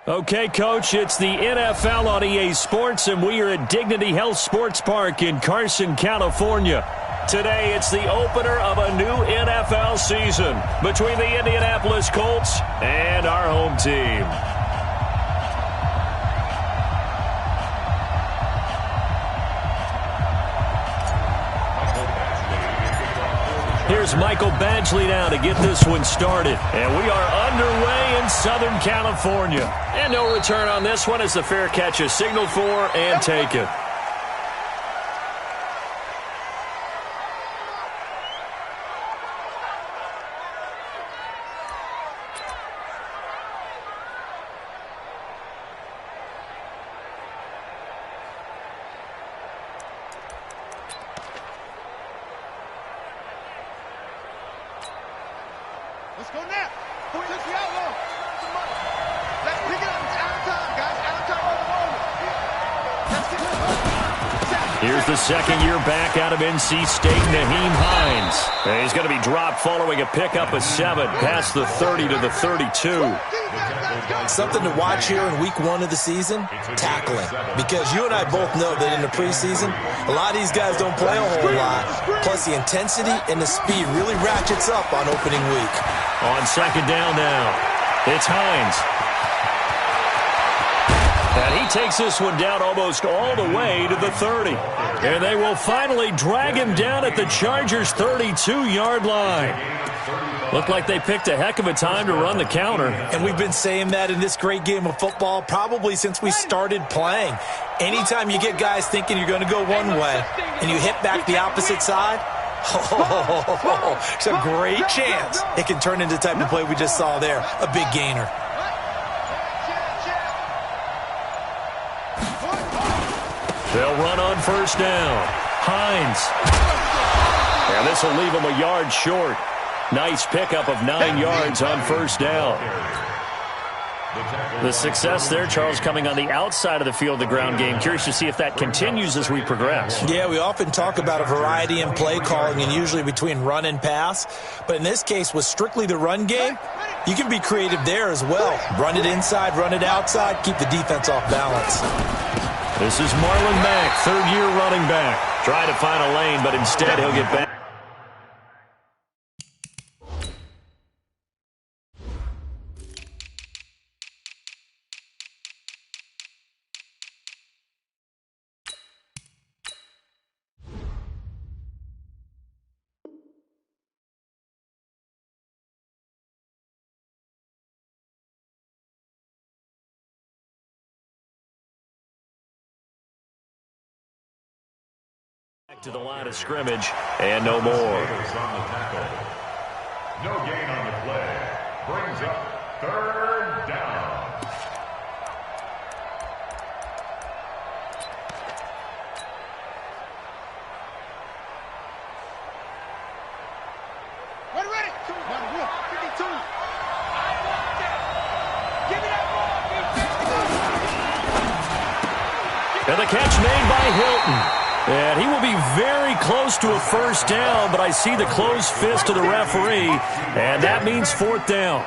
Okay, Coach, it's the NFL on EA Sports, and we are at Dignity Health Sports Park in Carson, California. Today, it's the opener of a new NFL season between the Indianapolis Colts and our home team. Here's Michael Badgley now to get this one started. And we are underway in Southern California. And no return on this one as the fair catch is signaled for and taken. Let's go now. Who took the outlaw? Let's pick it up. It's out of time, guys. Out of time on the moment. Here's the second year back out of NC State, Nyheim Hines. And he's going to be dropped following a pickup of 7 past the 30 to the 32. Something to watch here in week 1 of the season, tackling. Because you and I both know that in the preseason, a lot of these guys don't play a whole lot. Plus the intensity and the speed really ratchets up on opening week. On second down now, it's Hines. And he takes this one down almost all the way to the 30. And they will finally drag him down at the Chargers' 32-yard line. Looked like they picked a heck of a time to run the counter. And we've been saying that in this great game of football probably since we started playing. Anytime you get guys thinking you're going to go one way and you hit back the opposite side, it's a great chance it can turn into the type of play we just saw there, a big gainer. They'll run on first down. Hines. And this will leave him a yard short. Nice pickup of 9 yards on first down. The success there, Charles, coming on the outside of the field, the ground game. Curious to see if that continues as we progress. Yeah, we often talk about a variety in play calling and usually between run and pass. But in this case, with strictly the run game, you can be creative there as well. Run it inside, run it outside, keep the defense off balance. This is Marlon Mack, third-year running back. Trying to find a lane, but instead he'll get back. To the line of scrimmage, and no more. No gain on the play. Brings up third down. Ready. 52. Give me that ball. And the catch made by Hilton. And he will be very close to a first down, but I see the closed fist of the referee, and that means fourth down.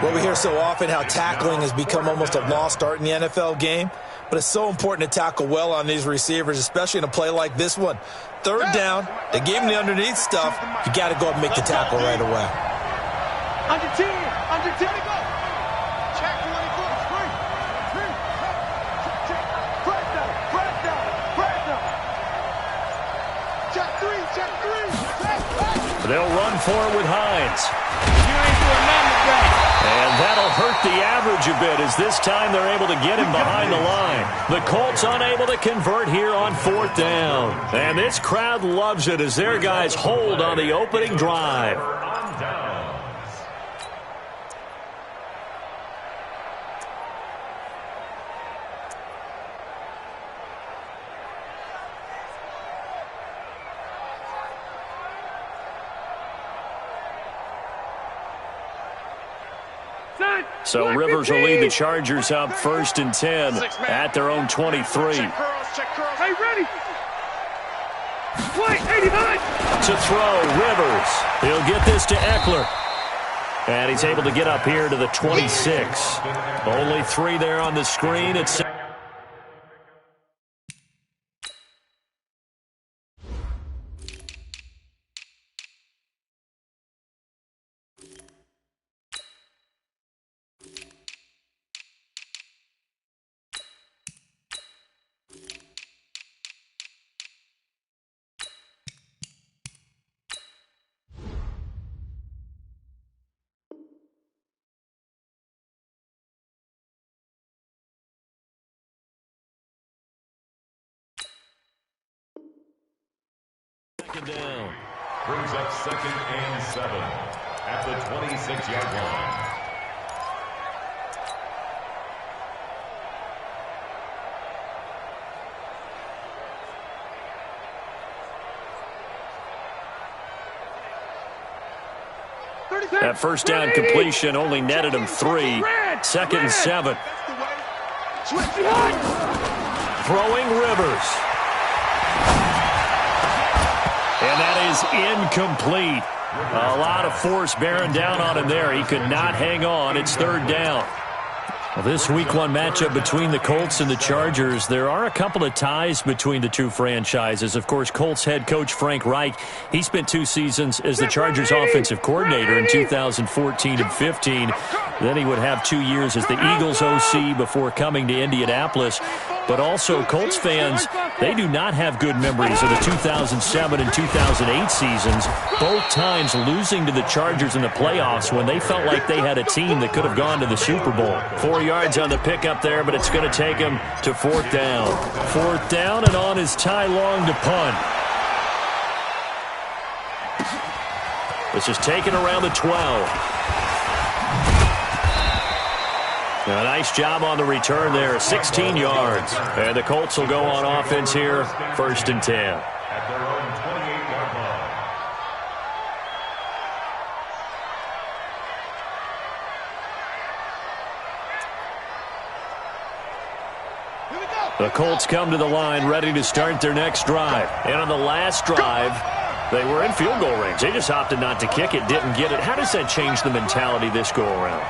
Well, we hear so often how tackling has become almost a lost art in the NFL game, but it's so important to tackle well on these receivers, especially in a play like this one. Third down, they gave him the underneath stuff. You got to go and make the tackle right away. Under 10, go. Check 24, free. Check 3. They'll run for it with Hines. You ain't doing nothing today. And that'll hurt the average a bit as this time they're able to get him behind the line. The Colts unable to convert here on fourth down. And this crowd loves it as their guys hold on the opening drive. So Rivers will lead the Chargers up 1st and 10 at their own 23. Check curls. Hey, ready. Play 89. To throw, Rivers. He'll get this to Eckler. And he's able to get up here to the 26. Only 3 there on the screen. It's down. Brings up 2nd and 7 at the 26-yard line. That first down completion only netted him 3. 2nd and 7. Throwing Rivers. And that is incomplete. A lot of force bearing down on him there. He could not hang on. It's 3rd down. Well, this Week 1 matchup between the Colts and the Chargers, there are a couple of ties between the two franchises. Of course, Colts head coach Frank Reich, he spent 2 seasons as the Chargers offensive coordinator in 2014 and 15. Then he would have 2 years as the Eagles OC before coming to Indianapolis. But also, Colts fans, they do not have good memories of the 2007 and 2008 seasons, both times losing to the Chargers in the playoffs when they felt like they had a team that could have gone to the Super Bowl. 4 yards on the pickup there, but it's going to take him to 4th down. 4th down, and on is Ty Long to punt. This is taken around the 12. A nice job on the return there, 16 yards. And the Colts will go on offense here, 1st and 10. At their own 28-yard line. The Colts come to the line ready to start their next drive. And on the last drive, they were in field goal range. They just opted not to kick it, didn't get it. How does that change the mentality this go-around?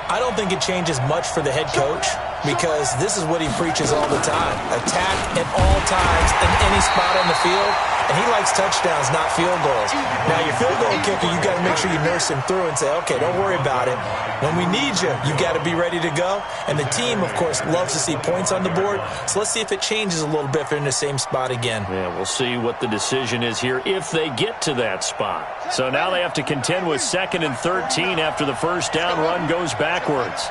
I don't think it changes much for the head coach because this is what he preaches all the time. Attack at all times in any spot on the field, and he likes touchdowns, not field goals. Now, your field goal kicker, you got to make sure you nurse him through and say, okay, don't worry about it. When we need you, you got to be ready to go. And the team, of course, loves to see points on the board. So let's see if it changes a little bit if they're in the same spot again. Yeah, we'll see what the decision is here if they get to that spot. So now they have to contend with 2nd and 13 after the first down run goes backwards.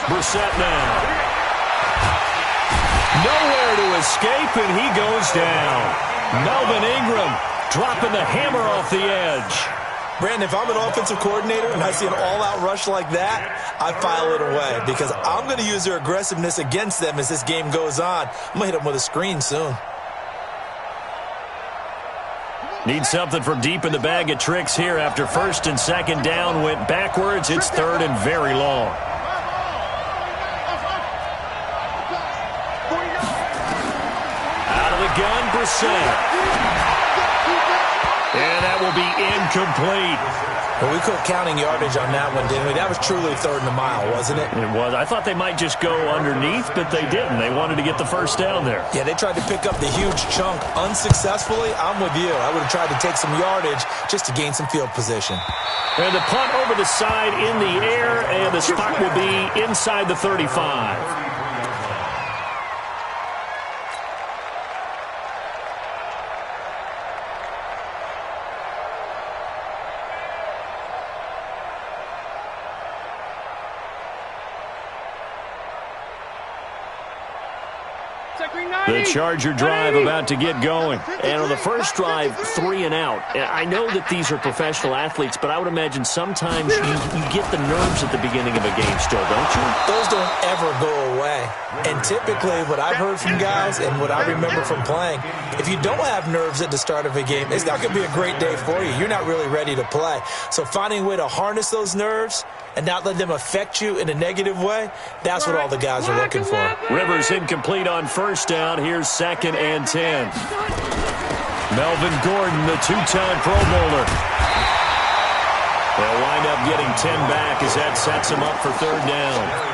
Brissett now. Nowhere to escape, and he goes down. Melvin Ingram dropping the hammer off the edge. Brandon, if I'm an offensive coordinator and I see an all-out rush like that, I file it away because I'm going to use their aggressiveness against them as this game goes on. I'm going to hit them with a screen soon. Need something from deep in the bag of tricks here after 1st and 2nd down went backwards. It's 3rd and very long. Out of the gun, Brissett. And that will be incomplete. Well, we quit counting yardage on that one, didn't we? That was truly 3rd and a mile, wasn't it? It was. I thought they might just go underneath, but they didn't. They wanted to get the first down there. Yeah, they tried to pick up the huge chunk unsuccessfully. I'm with you. I would have tried to take some yardage just to gain some field position. And the punt over the side in the air, and the spot will be inside the 35. The Charger drive about to get going. And on the first drive, 3 and out. I know that these are professional athletes, but I would imagine sometimes you get the nerves at the beginning of a game still, don't you? Those don't ever go away. And typically what I've heard from guys and what I remember from playing, if you don't have nerves at the start of a game, it's not going to be a great day for you. You're not really ready to play. So finding a way to harness those nerves and not let them affect you in a negative way, that's what all the guys are looking for. Rivers incomplete on first down. Here's 2nd and 10. Melvin Gordon, the two-time Pro Bowler. They'll wind up getting 10 back as that sets them up for third down.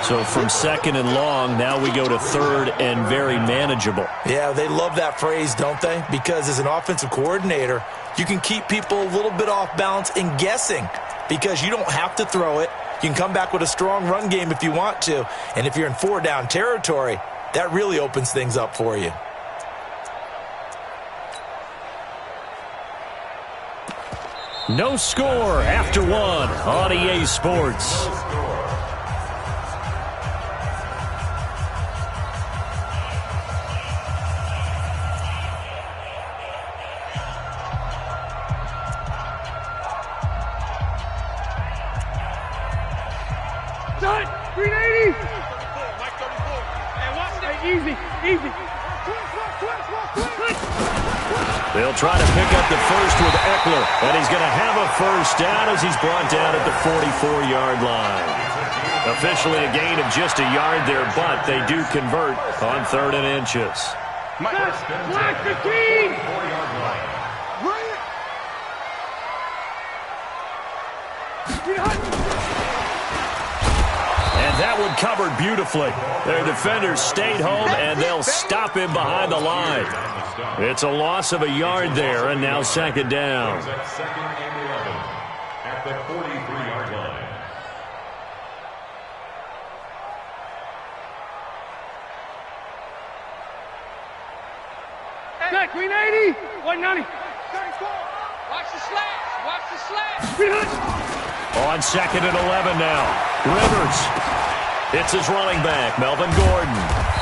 So from second and long, now we go to third and very manageable. Yeah, they love that phrase, don't they? Because as an offensive coordinator, you can keep people a little bit off balance and guessing because you don't have to throw it. You can come back with a strong run game if you want to. And if you're in four-down territory, that really opens things up for you. No score after one on EA Sports. Done. 380. Easy. They'll try to pick up the first with Eckler, and he's going to have a first down as he's brought down at the 44-yard line. Officially a gain of just a yard there, but they do convert on 3rd and inches. Black 15. And that one covered beautifully. Their defenders stayed home, and they'll stop him behind the line. It's a loss of a yard there, and now second down. Second and 11 at the 43-yard line. Back 380. 190. Watch the slash. On second and 11 now. Rivers. It's his running back, Melvin Gordon.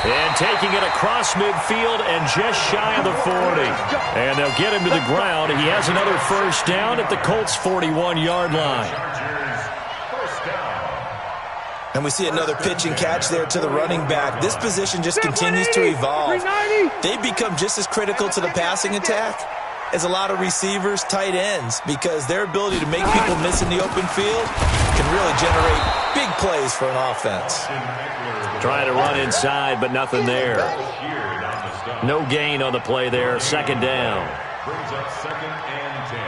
And taking it across midfield and just shy of the 40. And they'll get him to the ground. He has another first down at the Colts' 41-yard line. And we see another pitch and catch there to the running back. This position just continues to evolve. They become just as critical to the passing attack as a lot of receivers, tight ends, because their ability to make people miss in the open field can really generate big plays for an offense. Trying to run inside, but nothing there. No gain on the play there. Second down. Brings up second and 10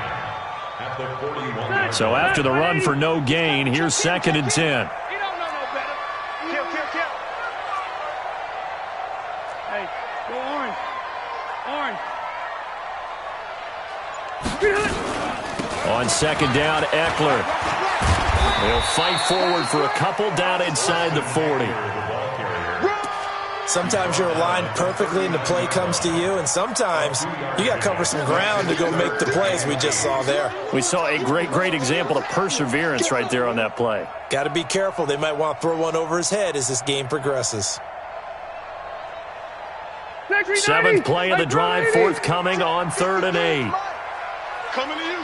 at the 41. So after the run for no gain, here's second and 10. You don't know no better. Kill. Hey, go orange. On second down, Eckler. They'll fight forward for a couple down inside the 40. Sometimes you're aligned perfectly and the play comes to you, and sometimes you got to cover some ground to go make the plays we just saw there. We saw a great example of perseverance right there on that play. Got to be careful. They might want to throw one over his head as this game progresses. 7th play of the drive, forthcoming on 3rd and 8. Coming to you.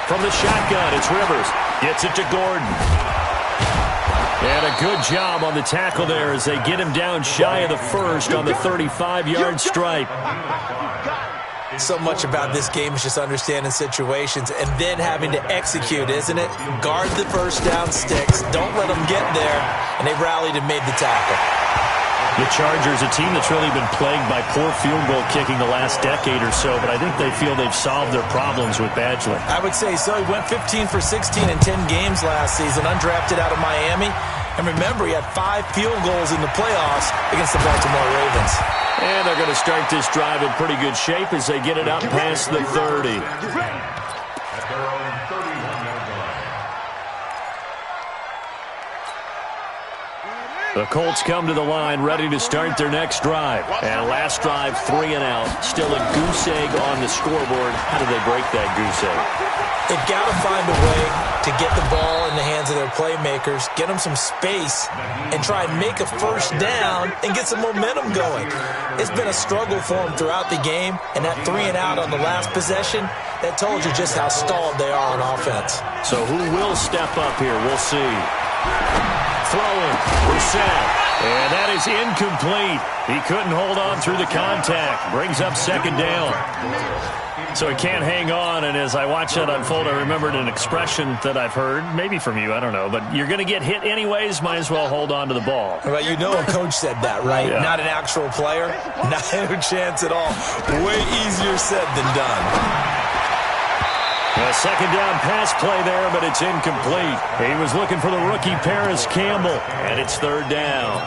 From the shotgun, it's Rivers. Gets it to Gordon. And a good job on the tackle there as they get him down shy of the first on the 35-yard stripe. So much about this game is just understanding situations and then having to execute, isn't it? Guard the first down sticks. Don't let them get there. And they rallied and made the tackle. The Chargers, a team that's really been plagued by poor field goal kicking the last decade or so, but I think they feel they've solved their problems with Badgley. I would say so. He went 15 for 16 in 10 games last season, undrafted out of Miami. And remember, he had 5 field goals in the playoffs against the Baltimore Ravens. And they're going to start this drive in pretty good shape as they get it up past the 30. At their own 31-yard line. The Colts come to the line ready to start their next drive. And last drive, 3 and out. Still a goose egg on the scoreboard. How do they break that goose egg? They've got to find a way to get the ball in the hands of their playmakers, get them some space, and try and make a first down and get some momentum going. It's been a struggle for them throughout the game, and that 3 and out on the last possession, that told you just how stalled they are on offense. So who will step up here? We'll see. Throwing, Brissett, And that is incomplete. He couldn't hold on through the contact. Brings up second down. So he can't hang on, and as I watch that unfold, I remembered an expression that I've heard, maybe from you, I don't know, but you're going to get hit anyways, might as well hold on to the ball. Well, you know a coach said that, right? Yeah. Not an actual player. Not a chance at all. Way easier said than done. A second down pass play there, but it's incomplete. He was looking for the rookie Paris Campbell, and it's third down.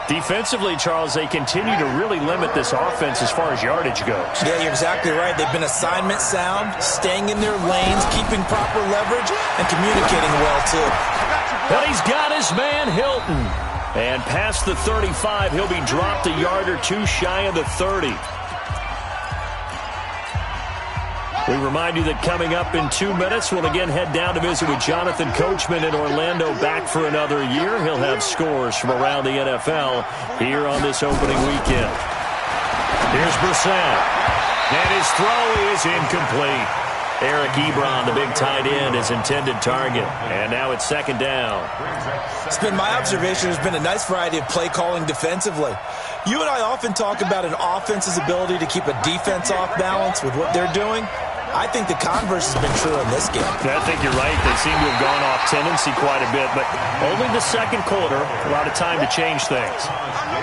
Defensively, Charles, they continue to really limit this offense as far as yardage goes. Yeah, you're exactly right. They've been assignment sound, staying in their lanes, keeping proper leverage, and communicating well, too. But he's got his man, Hilton. And past the 35, he'll be dropped a yard or two shy of the 30. We remind you that coming up in 2 minutes, we'll again head down to visit with Jonathan Coachman in Orlando, back for another year. He'll have scores from around the NFL here on this opening weekend. Here's Brissett. And his throw is incomplete. Eric Ebron, the big tight end, his intended target. And now it's second down. It's been my observation there's been a nice variety of play calling defensively. You and I often talk about an offense's ability to keep a defense off balance with what they're doing. I think the converse has been true in this game. I think you're right. They seem to have gone off tendency quite a bit, but only the second quarter, a lot of time to change things.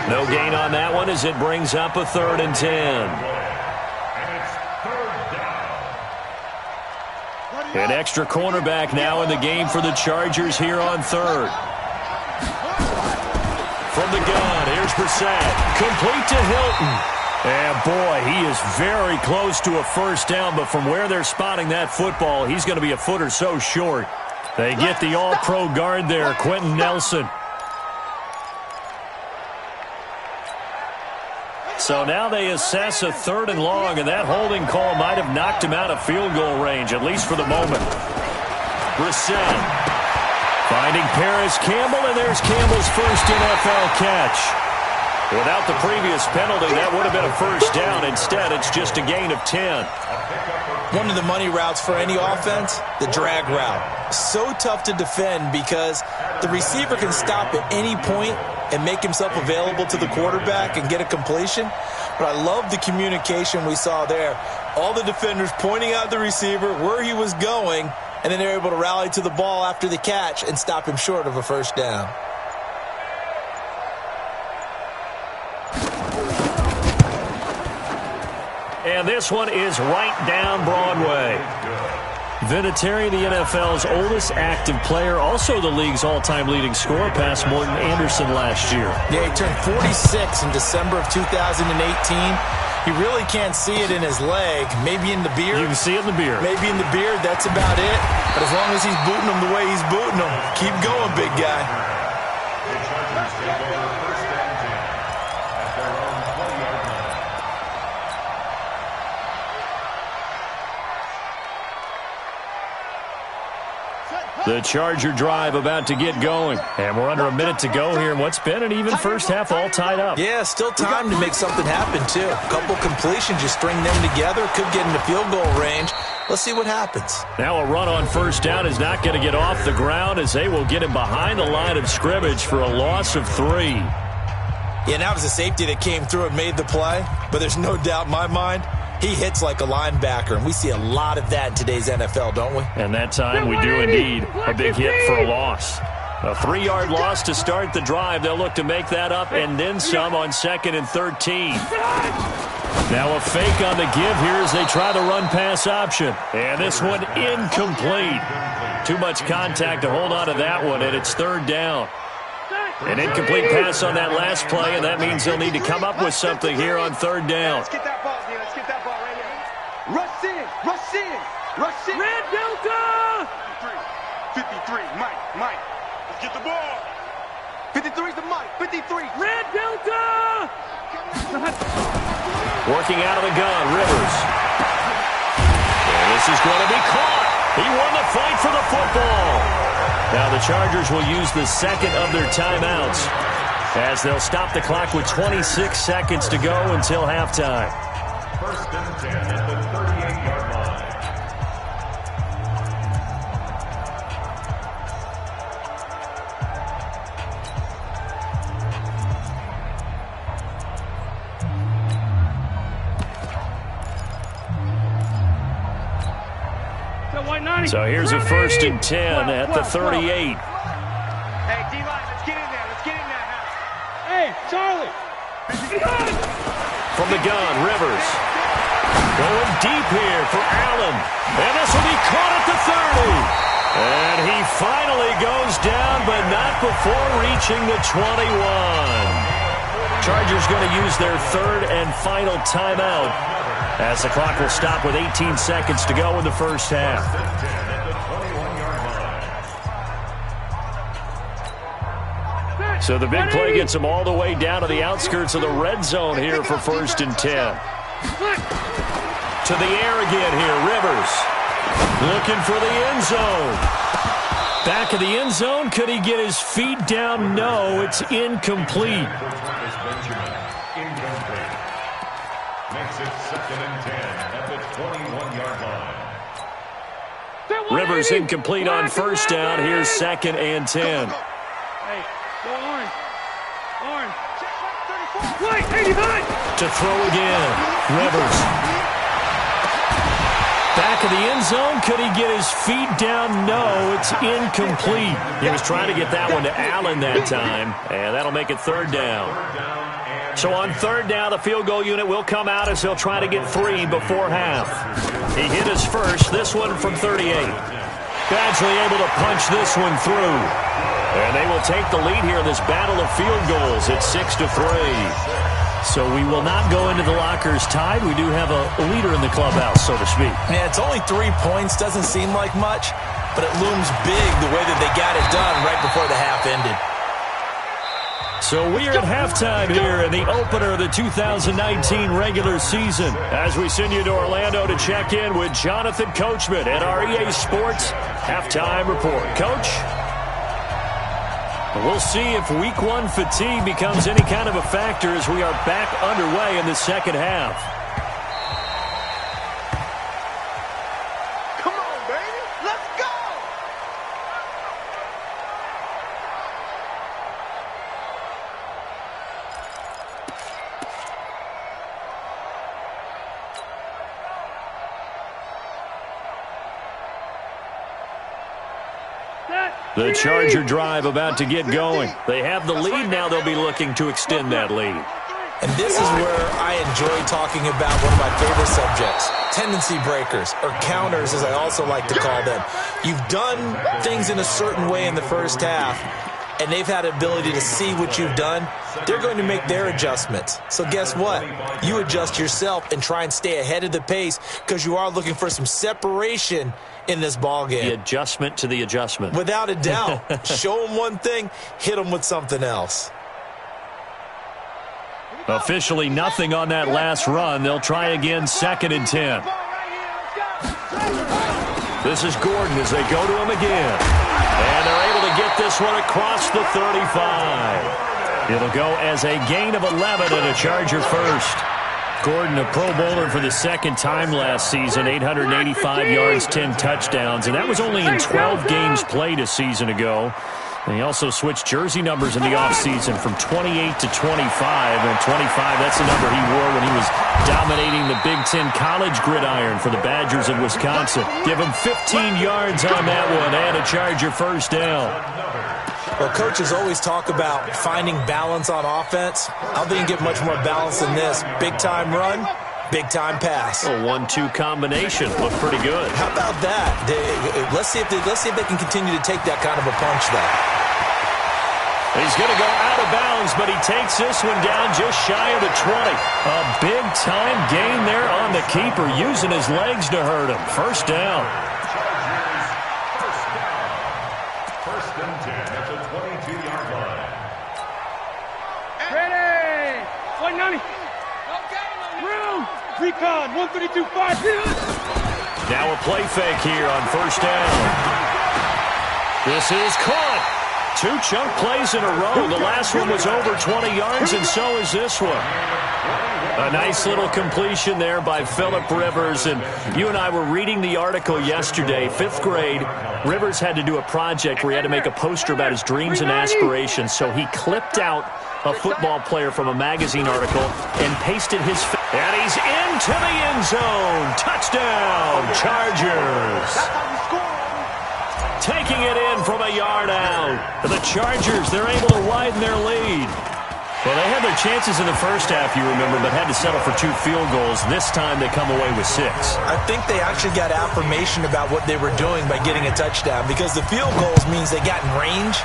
No gain on that one as it brings up a 3rd and 10. An extra cornerback now in the game for the Chargers here on 3rd. From the gun, here's Brissett. Complete to Hilton. And, boy, he is very close to a first down, but from where they're spotting that football, he's going to be a foot or so short. They get the all-pro guard there, Quentin Nelson. So now they assess a 3rd and long, and that holding call might have knocked him out of field goal range, at least for the moment. Brissett finding Paris Campbell, and there's Campbell's first NFL catch. Without the previous penalty, that would have been a first down. Instead, it's just a gain of 10. One of the money routes for any offense, the drag route. So tough to defend because the receiver can stop at any point and make himself available to the quarterback and get a completion. But I love the communication we saw there. All the defenders pointing out the receiver, where he was going, and then they're able to rally to the ball after the catch and stop him short of a first down. And this one is right down Broadway. Vinatieri, the NFL's oldest active player, also the league's all-time leading scorer, past Morton Anderson last year. Yeah, he turned 46 in December of 2018. He really can't see it in his leg. Maybe in the beard. You can see it in the beard. Maybe in the beard, that's about it. But as long as he's booting him the way he's booting him, keep going, big guy. The Charger drive about to get going. And we're under a minute to go here in what's been an even first half, all tied up. Yeah, still time to make something happen, too. A couple completions, you string them together, could get into field goal range. Let's see what happens. Now a run on first down is not going to get off the ground as they will get him behind the line of scrimmage for a loss of 3. Yeah, that was a safety that came through and made the play. But there's no doubt in my mind, he hits like a linebacker, and we see a lot of that in today's NFL, don't we? And that time we do indeed. A big hit for a loss. A 3-yard loss to start the drive. They'll look to make that up and then some on 2nd and 13. Now a fake on the give here as they try the run-pass option. And this one incomplete. Too much contact to hold on to that one, and it's 3rd down. An incomplete pass on that last play, and that means they'll need to come up with something here on 3rd down. Let's get that ball, dude. Let's get that ball right here. Rush in, rush in, rush in. Red Delta! 53, Mike. Let's get the ball. 53's the Mike, 53. Red Delta! Working out of the gun, Rivers. And this is going to be caught. He won the fight for the football. Now the Chargers will use the second of their timeouts as they'll stop the clock with 26 seconds to go until halftime. 1st and 10 at the 38-yard line. So here's a 1st and 10 at the 38. Hey, D-line, let's get in there. Let's get in there. Hey, Charlie. From the gun, Rivers. Going deep here for Allen. And this will be caught at the 30. And he finally goes down, but not before reaching the 21. Chargers going to use their 3rd and final timeout as the clock will stop with 18 seconds to go in the first half. So the big play gets them all the way down to the outskirts of the red zone here for 1st and 10. To the air again here, Rivers. Looking for the end zone. Back of the end zone. Could he get his feet down? No, it's incomplete. Makes it 2nd and 10 at the 21-yard line. Rivers incomplete on 1st down. Here's 2nd and 10. Hey, go orange. Orange. Wait, 89. To throw again. Rivers. Back of the end zone. Could he get his feet down? No, it's incomplete. He was trying to get that one to Allen that time, and that'll make it 3rd down. So on 3rd down, the field goal unit will come out as they'll try to get 3 before half. He hit his first, this one from 38. Badgley able to punch this one through. And they will take the lead here in this battle of field goals at 6-3. So we will not go into the lockers tied. We do have a leader in the clubhouse, so to speak. Yeah, it's only 3 points. Doesn't seem like much, but it looms big the way that they got it done right before the half ended. So we are at halftime here in the opener of the 2019 regular season as we send you to Orlando to check in with Jonathan Coachman at our EA Sports Halftime Report. Coach? We'll see if Week 1 fatigue becomes any kind of a factor as we are back underway in the second half. Come on, baby. Let's go. The Charger drive about to get going. They have the lead. Now they'll be looking to extend that lead. And this is where I enjoy talking about one of my favorite subjects, tendency breakers, or counters as I also like to call them. You've done things in a certain way in the first half, and they've had the ability to see what you've done. They're going to make their adjustments. So guess what? You adjust yourself and try and stay ahead of the pace because you are looking for some separation in this ball game. The adjustment to the adjustment. Without a doubt. Show them one thing, hit them with something else. Officially nothing on that last run. They'll try again, 2nd and 10. This is Gordon as they go to him again. And they're able to get this one across the 35. It'll go as a gain of 11 and a Charger first. Gordon, a Pro Bowler for the 2nd time last season, 885 yards, 10 touchdowns, and that was only in 12 games played a season ago. And he also switched jersey numbers in the offseason from 28 to 25, and 25, that's the number he wore when he was dominating the Big Ten college gridiron for the Badgers of Wisconsin. Give him 15 yards on that one, and a Charger first down. Well, coaches always talk about finding balance on offense. I don't think you can get much more balance than this. Big-time run, big-time pass. A 1-2 combination. Looked pretty good. How about that? Let's see if they can continue to take that kind of a punch, though. He's going to go out of bounds, but he takes this one down just shy of the 20. A big-time gain there on the keeper, using his legs to hurt him. First down. First and 10 at the 22-yard line. Ready. 190. Room. Recon. 132. 5. Now a play fake here on first down. This is caught. 2 chunk plays in a row. The last one was over 20 yards, and so is this one. A nice little completion there by Phillip Rivers. And you and I were reading the article yesterday, 5th grade. Rivers had to do a project where he had to make a poster about his dreams and aspirations. So he clipped out a football player from a magazine article and pasted his and he's into the end zone. Touchdown, Chargers. Taking it in from a yard out. The Chargers, they're able to widen their lead. Well, they had their chances in the first half, you remember, but had to settle for 2 field goals. This time they come away with 6. I think they actually got affirmation about what they were doing by getting a touchdown, because the field goals means they got in range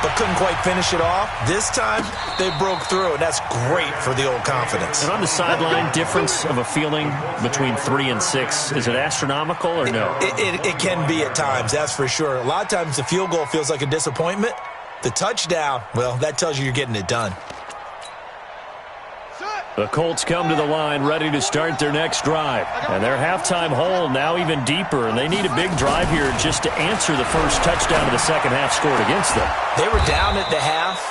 but couldn't quite finish it off. This time they broke through, and that's great for the old confidence. And on the sideline, difference of a feeling between 3 and 6, is it astronomical or no? It can be at times, that's for sure. A lot of times the field goal feels like a disappointment. The touchdown, well, that tells you you're getting it done. The Colts come to the line ready to start their next drive. And their halftime hole now even deeper, and they need a big drive here just to answer the first touchdown of the second half scored against them. They were down at the half.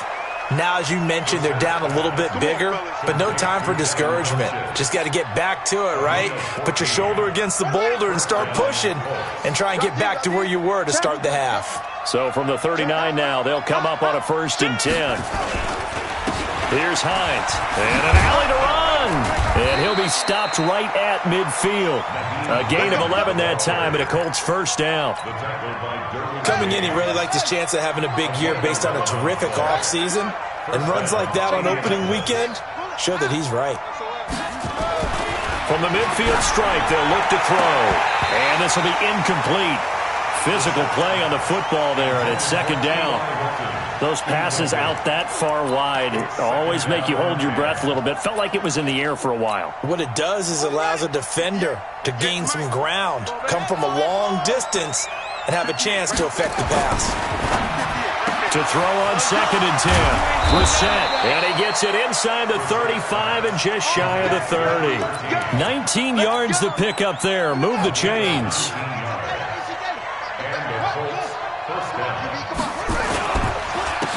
Now, as you mentioned, they're down a little bit bigger, but no time for discouragement. Just got to get back to it, right? Put your shoulder against the boulder and start pushing and try and get back to where you were to start the half. So from the 39 now, they'll come up on a 1st and 10. Here's Hines, and an alley to run, and he'll be stopped right at midfield. A gain of 11 that time, and a Colts first down. Coming in, he really liked his chance of having a big year based on a terrific offseason, and runs like that on opening weekend show that he's right. From the midfield stripe, they'll look to throw, and this will be incomplete. Physical play on the football there, and it's 2nd down. Those passes out that far wide always make you hold your breath a little bit. Felt like it was in the air for a while. What it does is it allows a defender to gain some ground, come from a long distance, and have a chance to affect the pass. To throw on 2nd and 10. Brissett, and he gets it inside the 35 and just shy of the 30. 19 yards to pick up there. Move the chains.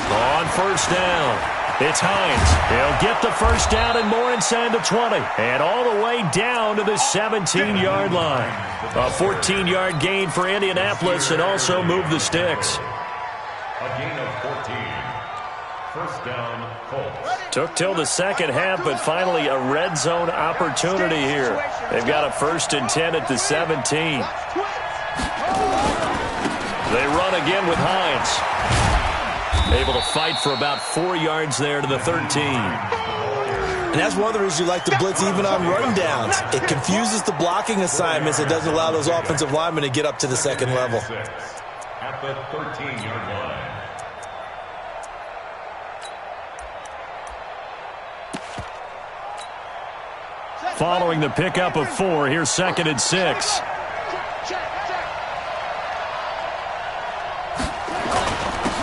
On 1st down, it's Hines. He'll get the first down and more inside the 20. And all the way down to the 17-yard line. A 14-yard gain for Indianapolis and also move the sticks. A gain of 14. 1st down, Colts. Took till the second half, but finally a red zone opportunity here. They've got a 1st and 10 at the 17. They run again with Hines. Able to fight for about 4 yards there to the 13. And that's one of the reasons you like to blitz even on rundowns. It confuses the blocking assignments. It doesn't allow those offensive linemen to get up to the second level. At the 13-yard line. Following the pickup of 4, here's 2nd and 6.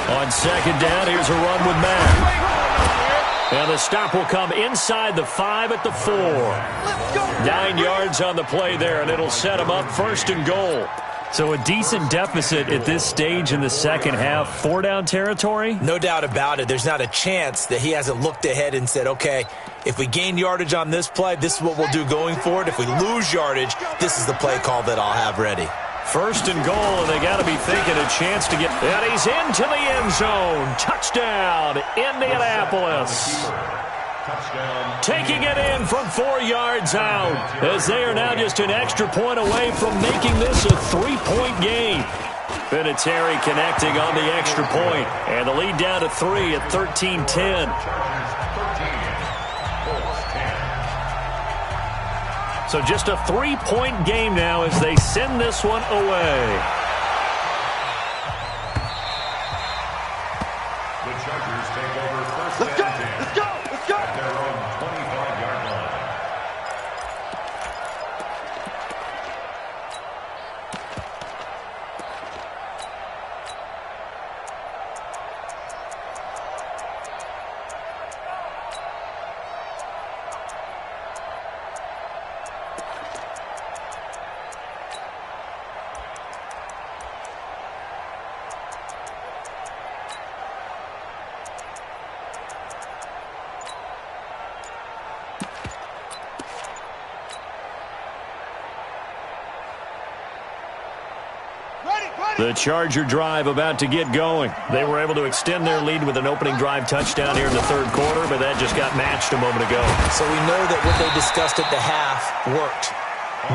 On 2nd down, here's a run with Mack. And the stop will come inside the 5 at the 4. 9 yards on the play there, and it'll set him up 1st and goal. So a decent deficit at this stage in the second half. 4-down territory? No doubt about it. There's not a chance that he hasn't looked ahead and said, okay, if we gain yardage on this play, this is what we'll do going forward. If we lose yardage, this is the play call that I'll have ready. 1st and goal, and they got to be thinking a chance to get... And he's into the end zone. Touchdown, Indianapolis. Touchdown. Taking it in from 4 yards out, as they are now just an extra point away from making this a 3-point game. Vinatieri connecting on the extra point, and the lead down to 3 at 13-10. So just a 3-point game now as they send this one away. The Chargers take over 1st and 10. Let's go! At their own 25-yard line. The Charger drive about to get going. They were able to extend their lead with an opening drive touchdown here in the third quarter, but that just got matched a moment ago. So we know that what they discussed at the half worked.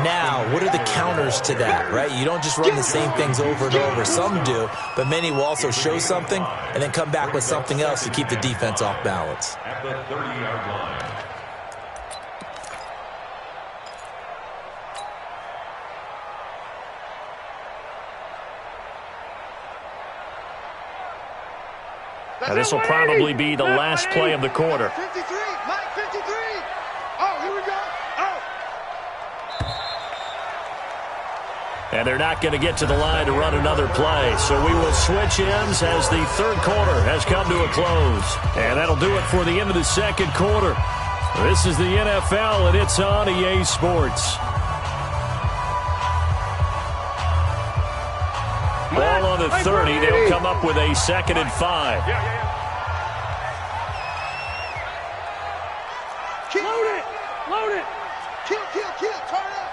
Now, what are the counters to that, right? You don't just run the same things over and over. Some do, but many will also show something and then come back with something else to keep the defense off balance. At the 30-yard line. Now, this will probably be the last play of the quarter. 53, Mike 53. Oh, here we go. Oh. And they're not going to get to the line to run another play. So we will switch ends as the third quarter has come to a close. And that'll do it for the end of the second quarter. This is the NFL, and it's on EA Sports. Ball on the 30. They'll come up with a 2nd and 5. Load it! Load it! Kill, turn up.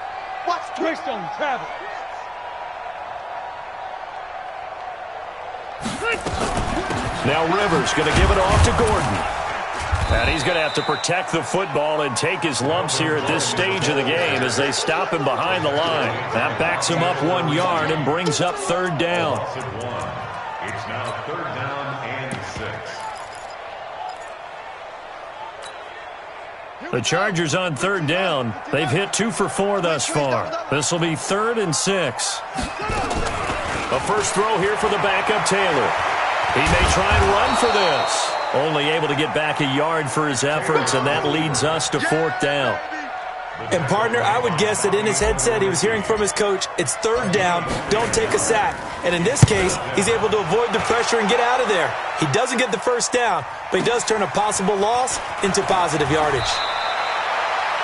Watch Twist on travel. Now Rivers going to give it off to Gordon. And he's going to have to protect the football and take his lumps here at this stage of the game as they stop him behind the line. That backs him up 1 yard and brings up third down. It's now 3rd down and 6. The Chargers on 3rd down. They've hit 2 for 4 thus far. This will be 3rd and 6. A first throw here for the backup Taylor. He may try and run for this. Only able to get back a yard for his efforts, and that leads us to 4th down. And, partner, I would guess that in his headset he was hearing from his coach, it's 3rd down, don't take a sack. And in this case, he's able to avoid the pressure and get out of there. He doesn't get the first down, but he does turn a possible loss into positive yardage.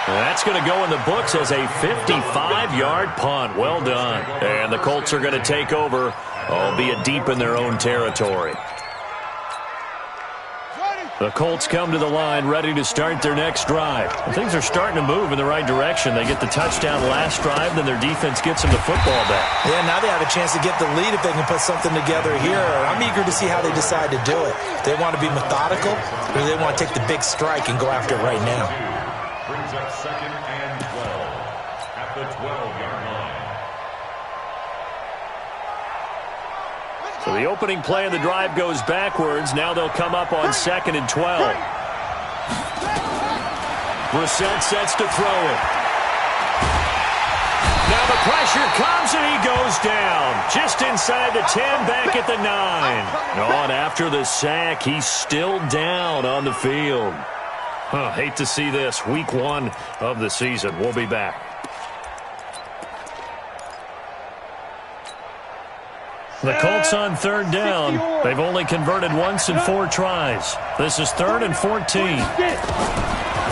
That's going to go in the books as a 55-yard punt. Well done. And the Colts are going to take over, albeit deep in their own territory. The Colts come to the line ready to start their next drive. And things are starting to move in the right direction. They get the touchdown last drive, then their defense gets them the football back. Yeah, now they have a chance to get the lead if they can put something together here. I'm eager to see how they decide to do it. They want to be methodical, or they want to take the big strike and go after it right now. Brings up 2nd and 12 at the 12-yard line. So the opening play of the drive goes backwards. Now they'll come up on 2nd and 12. Brissett sets to throw it. Now the pressure comes and he goes down. Just inside the 10, back at the 9. On after the sack, he's still down on the field. Hate to see this. Week 1 of the season. We'll be back. The Colts on 3rd down. They've only converted once in 4 tries. This is 3rd and 14.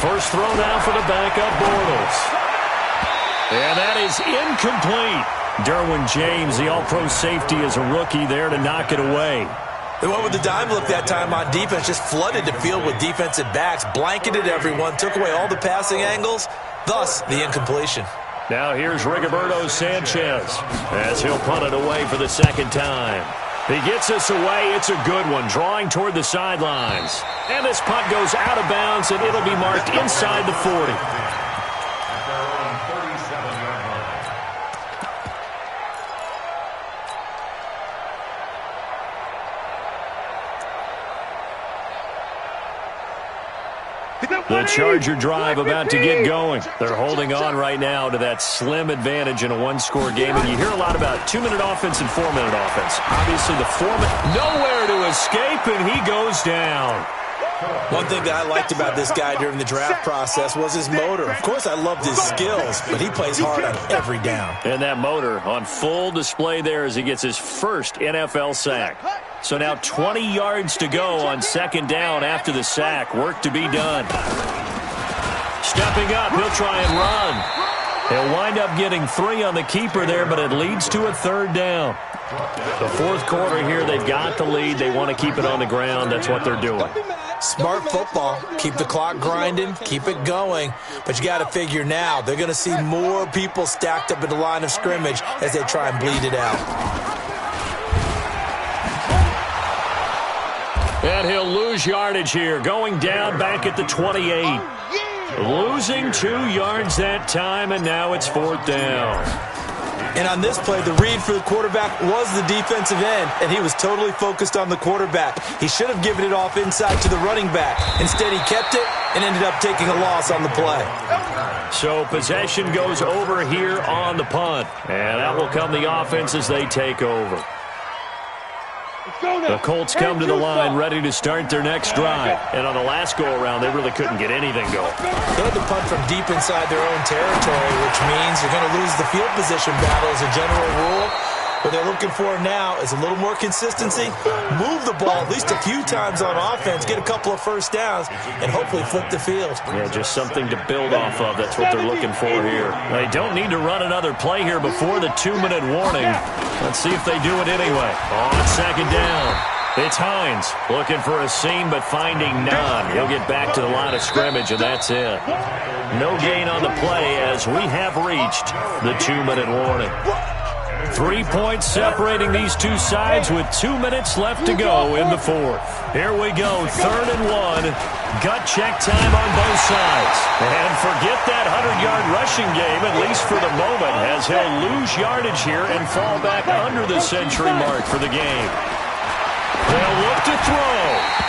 First throw now for the backup Bortles. And that is incomplete. Derwin James, the all-pro safety, is a rookie there to knock it away. They went with the dime look that time on defense, just flooded the field with defensive backs, blanketed everyone, took away all the passing angles, thus the incompletion. Now here's Rigoberto Sanchez as he'll punt it away for the 2nd time. He gets us away. It's a good one, drawing toward the sidelines. And this punt goes out of bounds, and it'll be marked inside the 40. The Charger drive about to get going. They're holding on right now to that slim advantage in a 1-score game. And you hear a lot about 2-minute offense and 4-minute offense. Obviously, the 4-minute, nowhere to escape, and he goes down. One thing that I liked about this guy during the draft process was his motor. Of course, I loved his skills, but he plays hard on every down. And that motor on full display there as he gets his first NFL sack. So now 20 yards to go on 2nd down after the sack. Work to be done. Stepping up, he'll try and run. He'll wind up getting 3 on the keeper there, but it leads to a 3rd down. The 4th quarter here, they've got the lead. They want to keep it on the ground. That's what they're doing. Smart football. Keep the clock grinding. Keep it going. But you got to figure now, they're going to see more people stacked up at the line of scrimmage as they try and bleed it out. And he'll lose yardage here, going down back at the 28. Losing 2 yards that time, and now it's 4th down. And on this play, the read for the quarterback was the defensive end, and he was totally focused on the quarterback. He should have given it off inside to the running back. Instead, he kept it and ended up taking a loss on the play. So possession goes over here on the punt, and that will come the offense as they take over. The Colts come to the line ready to start their next drive. And on the last go-around, they really couldn't get anything going. They had to punt from deep inside their own territory, which means you're going to lose the field position battle as a general rule. What they're looking for now is a little more consistency, move the ball at least a few times on offense, get a couple of first downs, and hopefully flip the field. Yeah, just something to build off of. That's what they're looking for here. They don't need to run another play here before the 2-minute warning. Let's see if they do it anyway. On 2nd down, it's Hines looking for a seam but finding none. He'll get back to the line of scrimmage, and that's it. No gain on the play as we have reached the 2-minute warning. 3 points separating these two sides with 2 minutes left to go in the 4th. Here we go, 3rd and 1. Gut check time on both sides. And forget that 100-yard rushing game, at least for the moment, as he'll lose yardage here and fall back under the century mark for the game. They'll look to throw,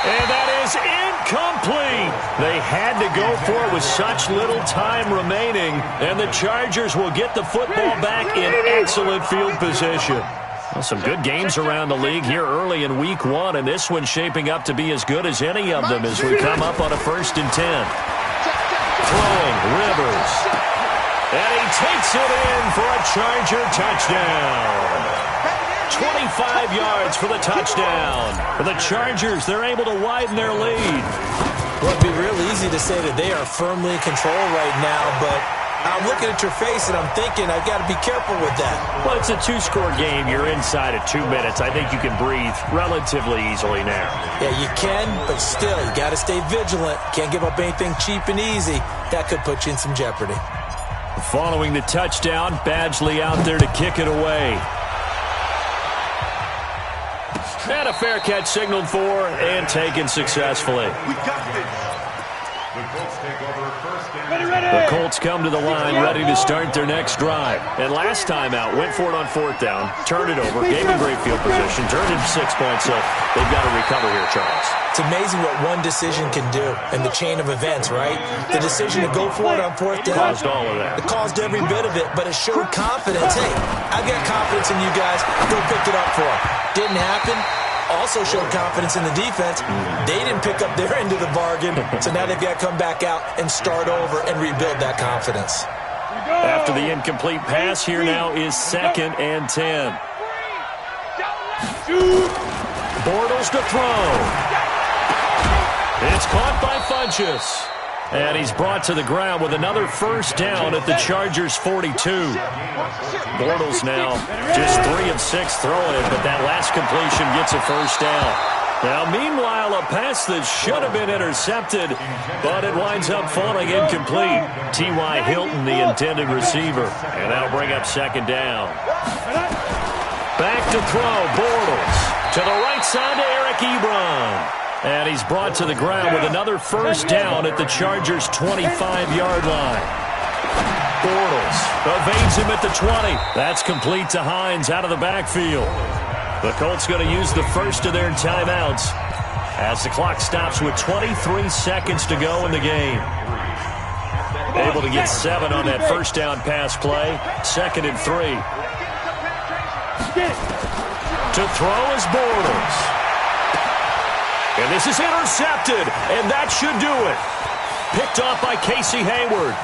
and that is incomplete. They had to go for it with such little time remaining, and the Chargers will get the football back in excellent field position. Well, some good games around the league here early in Week 1, and this one's shaping up to be as good as any of them as we come up on a 1st and 10. Throwing, Rivers. And he takes it in for a Charger touchdown. 25 yards for the touchdown. For the Chargers, they're able to widen their lead. Well, it'd be real easy to say that they are firmly in control right now, but I'm looking at your face and I'm thinking I've got to be careful with that. Well, it's a 2-score game. You're inside of 2 minutes. I think you can breathe relatively easily now. Yeah, you can, but still, you got to stay vigilant. Can't give up anything cheap and easy. That could put you in some jeopardy. Following the touchdown, Badgley out there to kick it away. And a fair catch signaled for and taken successfully. We got this. The Colts take over 1st and 10. The Colts come to the line ready to start their next drive. And last time out, went for it on 4th down, turned it over, gave them great field position, turned it 6 points. So they've got to recover here, Charles. It's amazing what one decision can do in the chain of events, right? The decision to go for it on 4th down. Caused all of that. It caused every bit of it, but it showed confidence. Hey, I've got confidence in you guys. Go pick it up for them. Didn't happen. Also showed confidence in the defense. They didn't pick up their end of the bargain, so now they've got to come back out and start over and rebuild that confidence. After the incomplete pass, here now is 2nd and 10. Bortles to throw. It's caught by Funchess. And he's brought to the ground with another 1st down at the Chargers' 42. Bortles now just 3 of 6 throwing, but that last completion gets a 1st down. Now, meanwhile, a pass that should have been intercepted, but it winds up falling incomplete. T.Y. Hilton, the intended receiver, and that'll bring up 2nd down. Back to throw, Bortles. To the right side to Eric Ebron. And he's brought to the ground with another 1st down at the Chargers' 25-yard line. Bortles evades him at the 20. That's complete to Hines out of the backfield. The Colts going to use the first of their timeouts as the clock stops with 23 seconds to go in the game. Able to get 7 on that 1st down pass play. 2nd and 3. To throw is Bortles. And this is intercepted, and that should do it. Picked off by Casey Hayward.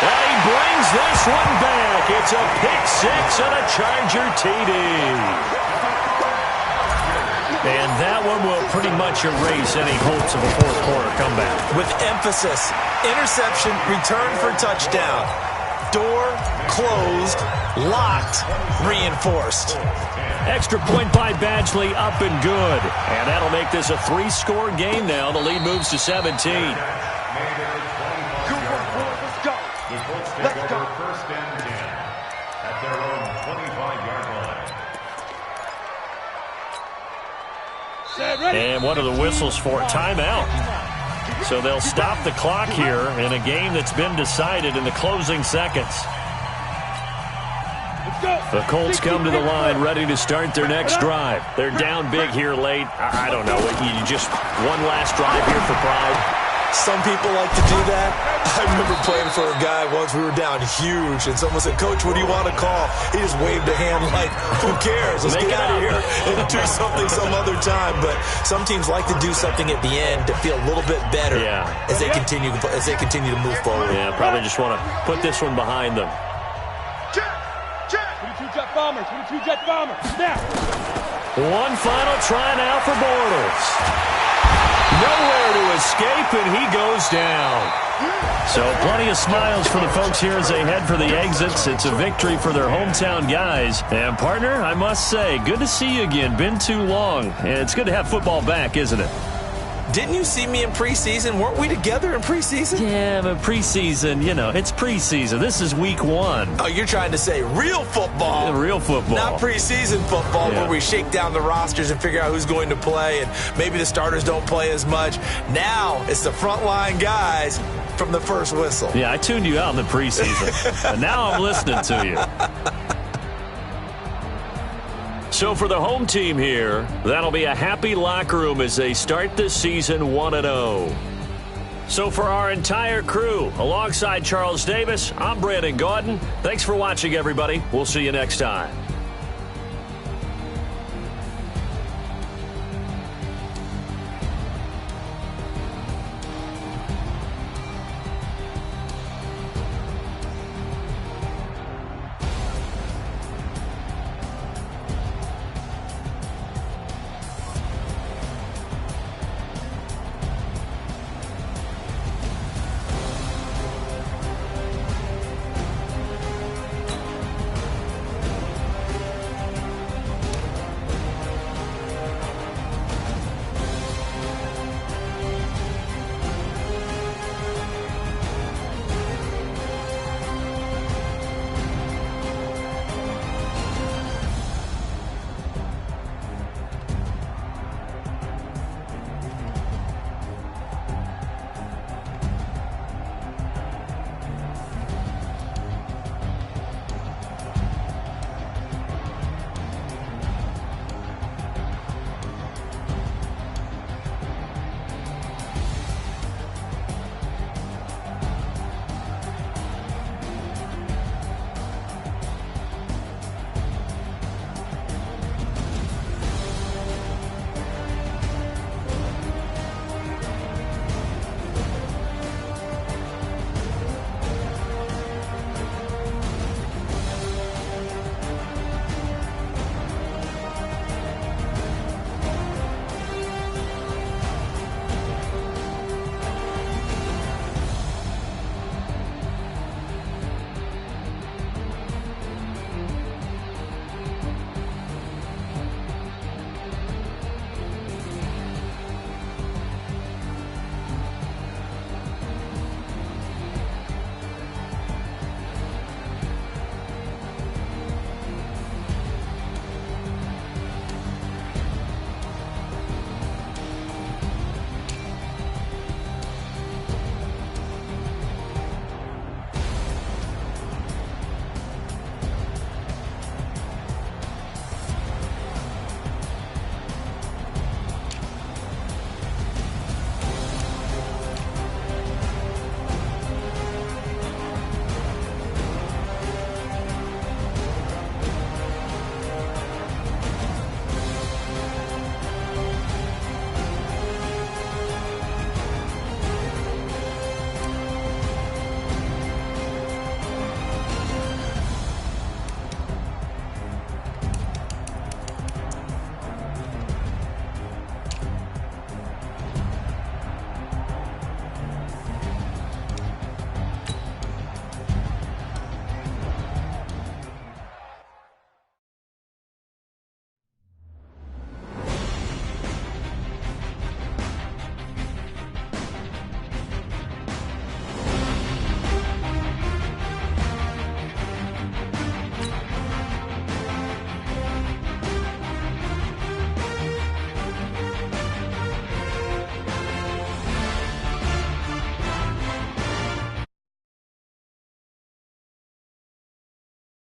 And he brings this one back. It's a pick 6 and a Charger TD. And that one will pretty much erase any hopes of a 4th quarter comeback. With emphasis, interception, return for touchdown. Door closed, locked, reinforced. Extra point by Badgley, up and good. And that'll make this a 3-score game now. The lead moves to 17. Let's go. The Colts take over 1st and 10 at their And what are the whistles for? Timeout. So they'll stop the clock here in a game that's been decided in the closing seconds. The Colts come to the line ready to start their next drive. They're down big here late. I don't know. You just one last drive here for pride. Some people like to do that. I remember playing for a guy once. We were down huge, and someone said, "Coach, what do you want to call?" He just waved a hand like, "Who cares? Let's get out of here and do something some other time." But some teams like to do something at the end to feel a little bit better as they continue to move forward. Yeah, probably just want to put this one behind them. 22 Jet Bombers, 22 Jet Bombers. Now. One final try now for Bortles. Nowhere to escape, and he goes down. So plenty of smiles for the folks here as they head for the exits. It's a victory for their hometown guys. And, partner, I must say, good to see you again. Been too long. And it's good to have football back, isn't it? Didn't you see me in preseason? Weren't we together in preseason? Yeah, but preseason, it's preseason. This is week 1. Oh, you're trying to say real football. Real football. Not preseason football where we shake down the rosters and figure out who's going to play, and maybe the starters don't play as much. Now it's the frontline guys from the first whistle. Yeah, I tuned you out in the preseason. And now I'm listening to you. So for the home team here, that'll be a happy locker room as they start this season 1-0. So for our entire crew, alongside Charles Davis, I'm Brandon Gaudin. Thanks for watching, everybody. We'll see you next time.